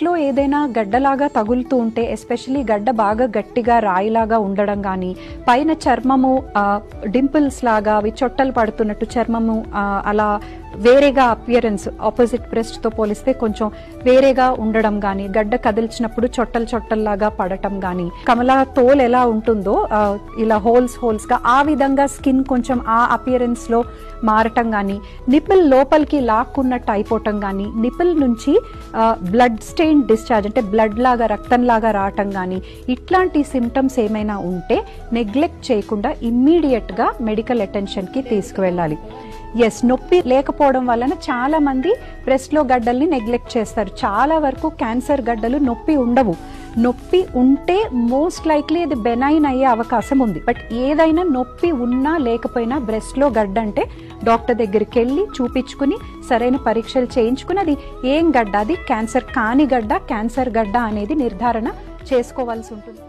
లో ఏదైనా గడ్డలాగా తగులుతూ ఉంటే, ఎస్పెషలీ గడ్డ బాగా గట్టిగా రాయిలాగా ఉండడం కానీ, పైన చర్మము డింపుల్స్ లాగా అవి చొట్టలు పడుతున్నట్టు చర్మము అలా వేరేగా అపియరెన్స్ ఆపోజిట్ బ్రెస్ట్తో పోలిస్తే కొంచెం వేరేగా ఉండడం కానీ, గడ్డ కదిల్చినప్పుడు చొట్టల్లాగా పడటం కానీ, కమల తోలు ఎలా ఉంటుందో ఇలా హోల్స్గా ఆ విధంగా స్కిన్ కొంచెం ఆ అపియరెన్స్ లో మారటం కానీ, నిపిల్ లోపలికి లాక్కున్నట్టు అయిపోవటం కానీ, నిపిల్ నుంచి బ్లడ్ స్టెయిన్ డిశ్చార్జ్ అంటే బ్లడ్ లాగా రక్తంలాగా రావటం కానీ, ఇట్లాంటి సిమ్టమ్స్ ఏమైనా ఉంటే నెగ్లెక్ట్ చేయకుండా ఇమ్మీడియట్ గా మెడికల్ అటెన్షన్ కి తీసుకువెళ్ళాలి. నొప్పి లేకపోవడం వలన చాలా మంది బ్రెస్ట్ లో గడ్డల్ని నెగ్లెక్ట్ చేస్తారు. చాలా వరకు క్యాన్సర్ గడ్డలు నొప్పి ఉండవు. నొప్పి ఉంటే మోస్ట్ లైక్లీ ఇది బెనైన్ అయ్యే అవకాశం ఉంది. బట్ ఏదైనా నొప్పి ఉన్నా లేకపోయినా బ్రెస్ట్ లో గడ్డ అంటే డాక్టర్ దగ్గరికి వెళ్ళి చూపించుకుని సరైన పరీక్షలు చేయించుకుని అది ఏం గడ్డ, అది క్యాన్సర్ కాని గడ్డ, క్యాన్సర్ గడ్డ అనేది నిర్ధారణ చేసుకోవాల్సి ఉంటుంది.